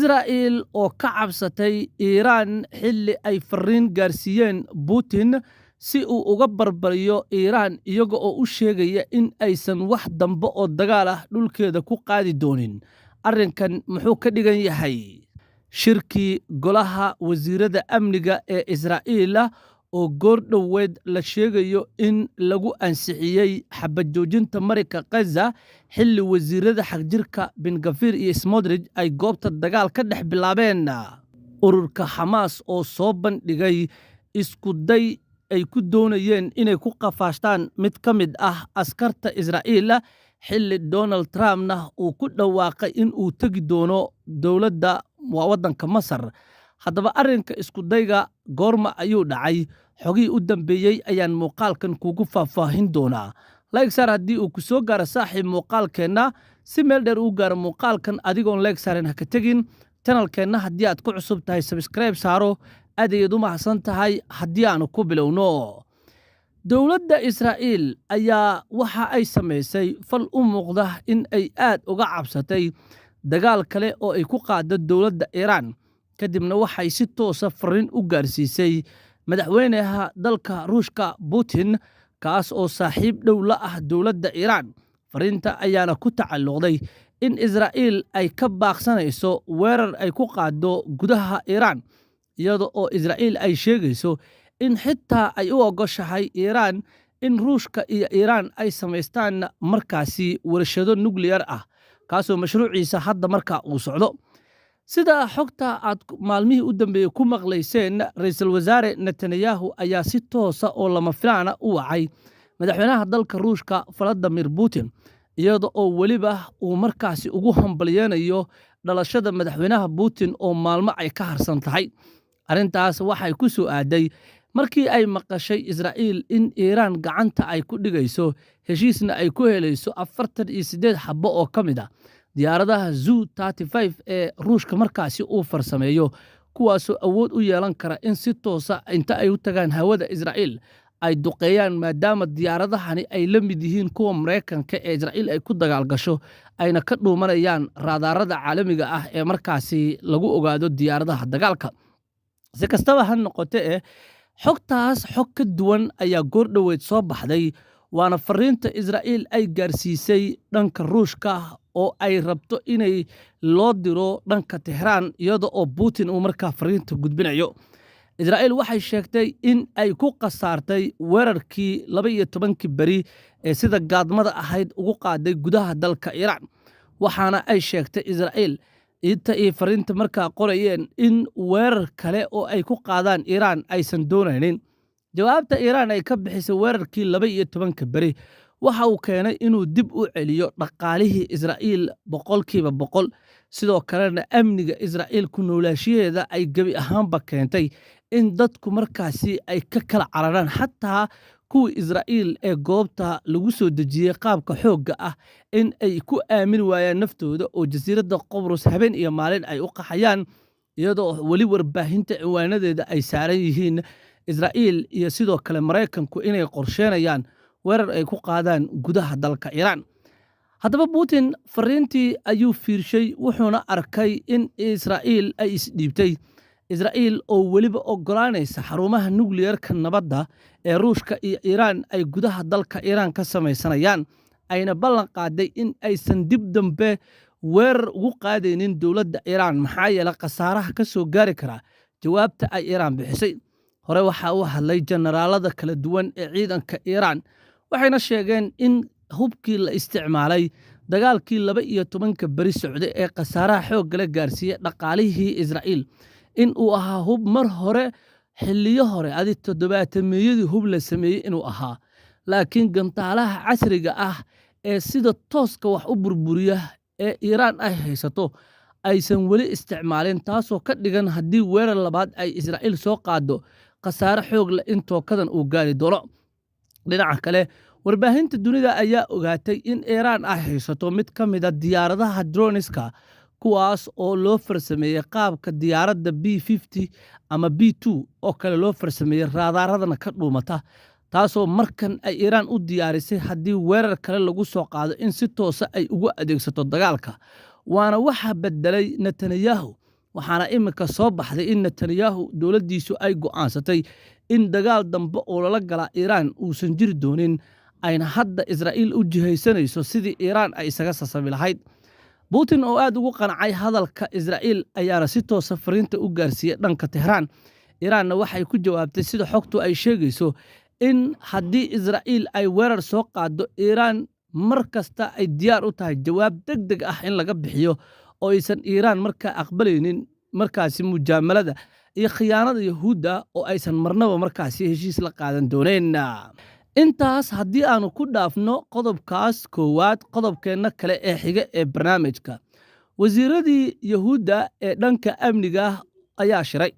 Israel oo ka cabsatay Iiraan xilli ay fariin gaarsiiyeen Putin si uu uga barbariyo Iiraan iyaga oo u sheegaya in aysan wax dambe oo dagaal ah dhulkeeda ku qaadi doonin. Arrinkan muxuu ka dhigan yahay? Shirkii golaha wasiirada amniga ee Israa'iil oo goor dhoweed la sheegayo in lagu ansixiyey xabad joojinta marinka Gaza xilli wasiirada xagjirka Ben Gvir iyo Smotrich ay goobta dagaal ka dhex bilaabeen. Ururka Xamaas oo soo bandhigay isku day ay ku doonayeen inay ku qafaashtaan mid ka mid ah askarta Israa'iil xilli Donald Trumpna uu ku dhawaaqay in uu tegi doono dowladda waddanka Masar. Haddaba arrinka isku dayga goorma ayuu dhacay? Xogii u dambeeyey ayaan muuqaalkan kugu faahfaahin doonaa. Like saar haddii uu ku soo gaaro saaxiib muuqaalkeenna, si meel dheer u gaaro muuqaalkan adigoon like saarin ha ka tegin. Channelkeenna haddii aad ku cusub tahay subscribe saaro, aad ayaad u mahadsan tahay. Haddii aanu ku bilowno, dowladda Israa'iil ayaa waxa ay samaysay fal u muuqda in ay aad uga cabsatay dagaal kale oo ay ku qaado dowladda Iiraan. Kadibna waxay si toos ah fariin u gaarsiisay madaxweynaha dalka Ruushka Putin, kaas oo saaxiib dhow la ah dowladda Iiraan. Fariinta ayaana ku tacalluqday in Israa'iil ay ka baaqsanayso weerar ay ku qaado gudaha Iiraan, iyada oo Israa'iil ay sheegayso in xitaa ay u ogoshahay Iiraan in Ruushka iyo Iiraan ay samaystaan markaasi warshado nuclear ah, kaasoo mashruuciisa hadda markaa uu socdo. Sida xogta aad maalmihii u dambeeyey ku maqlayseen, ra'iisul wasaare Netanyahu ayaa si toosa oo lama filaan u wacay madaxweynaha dalka Ruushka Vladimir Putin, iyada oo weliba uu markaasi ugu hambalyeynayo dhalashada madaxweynaha Putin oo maalmo ay ka harsan tahay. Arrintaas waxay ku soo aaday markii ay maqashay Israa'iil in Iiraan gacanta ay ku dhigayso heshiisna ay ku helayso 48 xabbo oo ka mid ah diyaaradaha Su-35 ee Ruushka markaasi uu farsameeyo, kuwaasoo awood u yeelan kara in si toosa inta ay u tagaan hawada Israa'iil ay duqeeyaan, maadaama diyaaradahani ay la mid yihiin kuwa Mareykanka ee Israa'iil ay ku dagaal gasho, ayna ka dhuumanayaan raadarada caalamiga ah ee markaasi lagu ogaado diyaaradaha dagaalka. Si kastaba ha noqotee, xogtaas xog ka duwan ayaa goor dhoweed soo baxday, waana fariinta Israa'iil ay gaarsiisay dhanka Ruushka oo ay rabto inay loo diro dhanka Tehraan, iyada oo Putin uu markaa fariinta gudbinayo. Israa'iil waxay sheegtay in ay ku khasaartay weerarkii 12 beri ee sida gaadmada ahayd ugu qaaday gudaha dalka Iiraan, waxaana ay sheegtay Israa'iil inta ay fariinta markaa qorayeen in weerar kale oo ay ku qaadaan Iiraan aysan doonaynin. Jawaabta Iiraan ay ka bixisay weerarkii 12 beri waxa uu keenay inuu dib u celiyo dhaqaalihii Israa'iil 100%, sidoo kalena amniga Israa'iil ku noolaanshiyeeda ay gebi ahaanba keentay in dadku markaasi ay ka kala cararaan, xataa kuwii Israa'iil ee goobta lagu soo dejiyey qaabka xoogga ah in ay ku aamin waayaan naftooda oo jasiiradda Qobrus habeen iyo maalin ay u qaxayaan, iyadoo weli warbaahinta ciwaanadeeda ay saaran yihiin Israa'iil iyo sidoo kale Mareykanku inay qorsheenayaan weerar ay ku qaadaan gudaha dalka Iiraan. Haddaba Putin fariintii ayuu fiirshay, wuxuuna arkay in Israa'iil ay isdhiibtay. Israa'iil oo weliba ogolaanaysa xarumaha nuclear-ka nabadda ee Ruushka iyo Iiraan ay gudaha dalka Iiraan ka samaysanayaan, ayna ballan qaaday in aysan dib dambe weerar ugu qaadaynin dowladda Iiraan, maxaa yeelay khasaaraha ka soo gaari kara jawaabta ay Iiraan bixisay. Hore waxaa u hadlay generaalada kala duwan ee ciidanka Iiraan, waxayna sheegeen in hubkii la isticmaalay dagaalkii 12 beri socday ee khasaaraha xoogga la gaarsiiyey dhaqaalihii Israa'iil in uu ahaa hub mar hore xilliyo hore 70-meeyadii hub la sameeyey inuu ahaa, laakiin gantaalaha casriga ah ee sida tooska wax u burburiya ee Iiraan ay haysato aysan weli isticmaalin, taasoo ka dhigan haddii weerar labaad ay Israa'iil soo qaado khasaare xoog leh in tookadan uu gaari doono. Dhinaca kale, warbaahinta dunida ayaa ogaatay in Iiraan ay haysato mid ka mid ah diyaaradaha droneska, kuwaas oo loo farsameeyey qaabka diyaaradda B-50 ama B-2 oo kale loo farsameeyey raadaaradana ka dhuumata, taasoo markan ay Iiraan u diyaarisay haddii weerar kale lagu soo qaado in si toosa ay ugu adeegsato dagaalka. Waana waxa bedelay Netanyahu waxaana iminka soo baxday in Netanyahu dowladdiisu ay go'aansatay in dagaal dambe oo lala gala Iiraan uusan jiri doonin, ayna hadda Israa'iil u jihaysanayso sidii Iiraan ay isaga sasabi lahayd. Putin oo aad ugu qancay hadalka Israa'iil ayaana si toosa fariinta u gaarsiiyey dhanka Tehraan. Iiraanna waxay ku jawaabtay sida xogtu ay sheegayso in haddii Israa'iil ay weerar soo qaado, Iiraan mar kasta ay diyaar u tahay jawaab degdeg ah in laga bixiyo, oo aysan Iiraan markaa aqbalaynin markaasi mujaamalada iyo khiyaanada Yahuudda, oo aysan marnaba markaasi heshiis la qaadan doonayn. intaas haddii aanu ku dhaafno qodobkaas koowaad, qodobkeenna kale ee xiga ee barnaamijka. wasiiradii Yahuudda ee dhanka amniga ayaa shiray.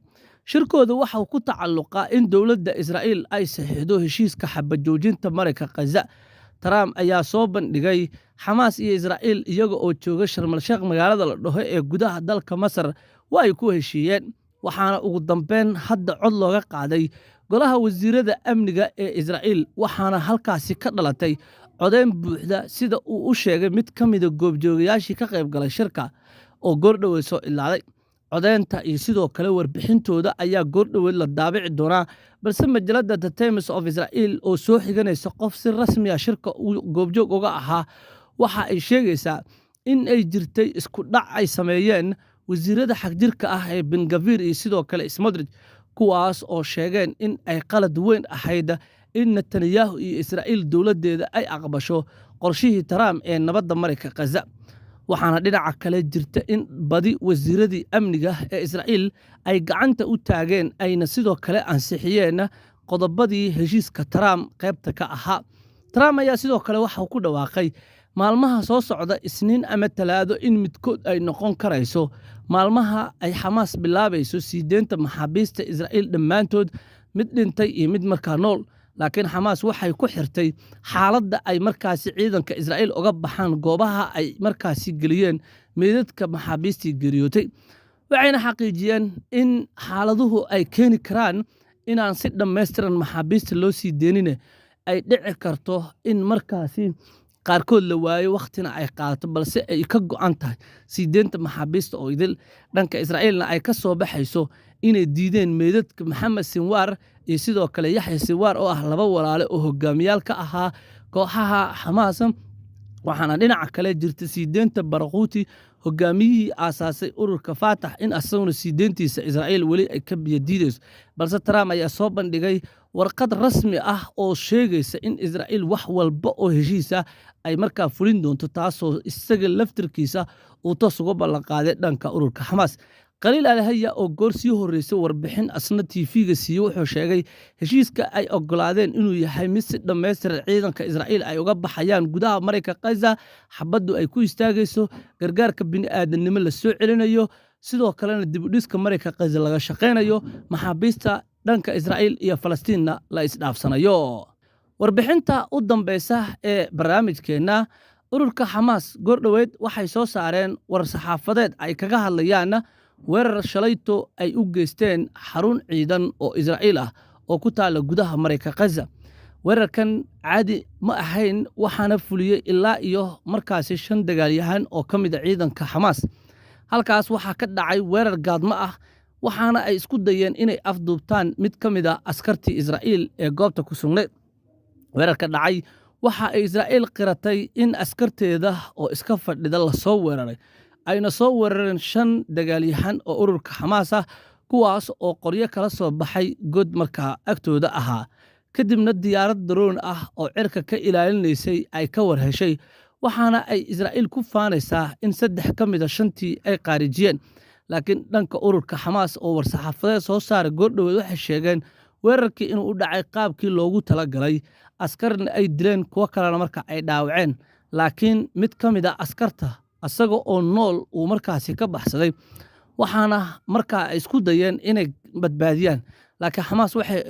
shirkooda waxa uu ku tacalluqaa in dowladda Israa'iil ay saxiixdo heshiiska xabajoojinta Mareyka Gaza. Trump ayaa soo bandhigay Xamaas iyo Israa'iil iyaga oo jooga Sharm el-Sheikh, magaalada la dhaho ee gudaha dalka Masar, waa ay ku heshiiyeen. waxaana ugu dambeyn hadda cod looga qaaday golaha wasiirada amniga ee Israa'iil, waxaana halkaasi ka dhalatay codeyn buuxda, sida uu u sheegay mid ka mida goobjoogayaashii ka qayb galay shirka oo goordhoweed soo ilaaday. codeynta iyo sidoo kale warbixintooda ayaa goordhoweed la daabici doonaa, balse majalada The Times of Israel oo soo xiganaysa qof si rasmi ah shirka uu goobjoog uga ahaa, waxa ay sheegaysaa in ay jirtay isku dhac ay sameeyeen wasiirada xagjirka ah ee Ben Gvir iyo sidoo kale Smotrich, kuwaas oo sheegeen in ay qalad weyn ahayd in Netanyahu iyo Israa'iil dowladeeda ay aqbasho qorshihii Trump ee nabadda Mareyka Gaza. waxaana dhinaca kale jirta in badi wasiiradii amniga ee Israa'iil ay gacanta u taageen, ayna sidoo kale ansixiyeen qodobadii heshiiska Trump qaybta ka ahaa. Trump ayaa sidoo kale waxa uu ku dhawaaqay maalmaha soo socda Isniin ama Talaado in midkood ay noqon karayso maalmaha ay Xamaas bilaabayso sii deynta maxaabiista Israa'iil dhammaantood, mid dhintay iyo mid markaa nool. laakiin Xamaas waxay ku xirtay xaaladda ay markaasi ciidanka Israa'iil uga baxaan goobaha ay markaasi geliyeen meedadka maxaabiistii geeriyootay. waxayna xaqiijiyeen in xaaladuhu ay keeni karaan inaan si dhammaystiran maxaabiista loo sii deenine ay dhici karto in markaasi qaarkood la waayo, wakhtina ay qaadato, balse ay ka go'an tahay sii deynta maxaabiista oo idil. dhanka Israa'iilna ay ka soo baxayso inay diideen meedadka Maxamed Sinwar iyo sidoo kale Yaxya Sinwar oo ah laba walaale oo hogaamiyaal ka ahaa kooxaha Xamaas. waxaana dhinaca kale jirta sii deynta Barquuti, hogaamiyihii aasaasay ururka Fatah, in asaguna sii deyntiisa Israa'iil weli ay ka biyadiidayso. balse Trump ayaa soo bandhigay warqad rasmi ah oo sheegaysa in Israa'iil wax walba oo heshiisa ay markaa fulin doonto, taasoo isaga laftirkiisa uu toos uga ballanqaaday dhanka ururka Xamaas. Khaliil Al-Hayya oo goor sii horreysay warbixin asna TV-ga siiyey wuxuu sheegay heshiiska ay ogolaadeen inuu yahay mid si dhammaystiran ciidanka Israa'iil ay uga baxayaan gudaha Mareyka Gaza, xabaddu ay ku istaagayso, gargaarka bini'aadanimo la soo celinayo, sidoo kalena dib u dhiska Mareyka Gaza laga shaqaynayo, maxaabiista dhanka Israa'iil iyo Falastiinna la isdhaafsanayo. warbixinta u dambeysa ee barnaamijkeenna, ururka Xamaas goordhoweed waxay soo saareen war saxaafadeed ay kaga hadlayaan weerar shalayto ay u geysteen xarun ciidan oo Israa'iil ah oo ku taala gudaha Mareyka Gaza. weerarkan caadi ma ahayn, waxaana fuliyey ilaa iyo markaasi 5 dagaalyahan oo ka mid ah ciidanka Xamaas. halkaas waxaa ka dhacay weerar gaadmo ah, waxaana ay isku dayeen inay afduubtaan mid ka mid ah askartii Israa'iil ee goobta ku sugnayd. weerarka dhacay waxa ay Israa'iil qiratay in askarteeda oo iska fadhida la soo weeraray, ayna soo weerareen 5 dagaalyahan oo ururka Xamaas ah, kuwaas oo qoryo kala soo baxay god markaa agtooda ahaa. kadibna diyaarad drone ah oo cirka ka ilaalinaysay ay ka warheshay, waxaana ay Israa'iil ku faanaysaa in 3 ka mid ah 5tii ay qaarijiyeen. laakiin dhanka ururka Xamaas oo war-saxaafadeed soo saaray goordhoweed waxay sheegeen weerarkii inuu u dhacay qaabkii loogu talagalay, askarna ay dileen, kuwo kalena marka ay dhaawaceen. laakiin mid ka mid ah askarta asaga oo nool uu markaasi ka baxsaday, waxaana markaa ay isku dayeen inay badbaadiyaan, laakiin Xamaas waxay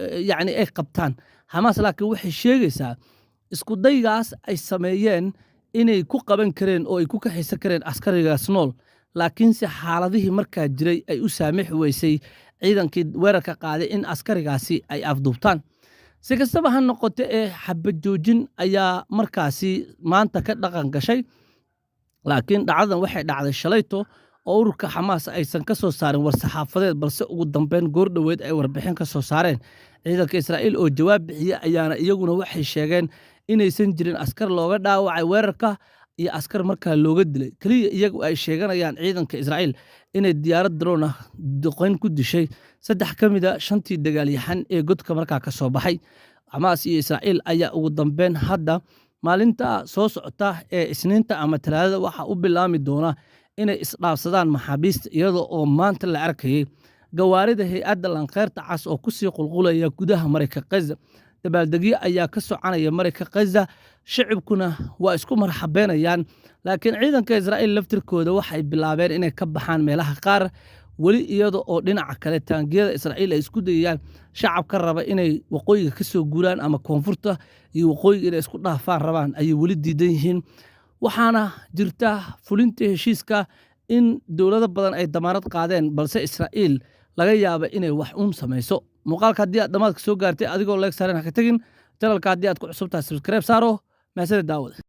ay qabtaan. Xamaas laakiin waxay sheegaysaa isku daygaas ay sameeyeen inay ku qaban kareen oo ay ku kaxaysan kareen askarigaas nool, laakiinse xaaladihii markaa jiray ay u saamixi weysay ciidankii weerarka qaaday in askarigaasi ay afduubtaan. si kastaba ha noqote ee xabajoojin ayaa markaasi maanta ka dhaqan gashay, laakiin dhacdadan waxay dhacday shalayto oo ururka Xamaas aysan ka soo saarin war-saxaafadeed balse ugu dambeyn goor dhoweed ay warbixin ka soo saareen. Ciidanka Israa'iil oo jawaab bixiyay ayaana iyaguna waxay sheegeen inaysan jirin askar looga dhaawacay weerarka iyo askar markaa looga dilay. Kaliya iyagu ay sheeganayaan ciidanka Israa'iil inay diyaarad drone ah duqeyn ku dishay 3 ka mid ah 5tii dagaalyahan ee godka markaa ka soo baxay. Xamaas iyo Israa'iil ayaa ugu dambeyn hadda maalinta soo socota ee Isniinta ama Talaadada waxa u bilaami doona inay isdhaafsadaan maxaabiista iyadoo oo maanta la arkayay gawaarida hay'adda Lanqeyrta Cas oo ku sii qulqulaya gudaha Mareyka Gaza. Dabaaldegyo ayaa ka soconaya Mareyka Gaza, shacabkuna waa isku marxabeynayaan, laakiin ciidanka Israa'iil laftirkooda waxay bilaabeen inay ka baxaan meelaha qaar weli iyada oo dhinaca kale taangiyada Israa'iil ay isku dayayaan shacabka raba inay waqooyiga ka soo guuraan ama koonfurta iyo waqooyiga inay isku dhaafaan rabaan ayay weli diidan yihiin. Waxaana jirta fulinta heshiiska in dowlado badan ay damaanad qaadeen balse Israa'iil laga yaabo inay wax samayso. Muuqaalka haddii aad dhamaadka soo gaartay adigoo like saaran ha ka tagin. Channelka haddii aad ku cusub tahay subscribe saaro. Mahadsanid daawada.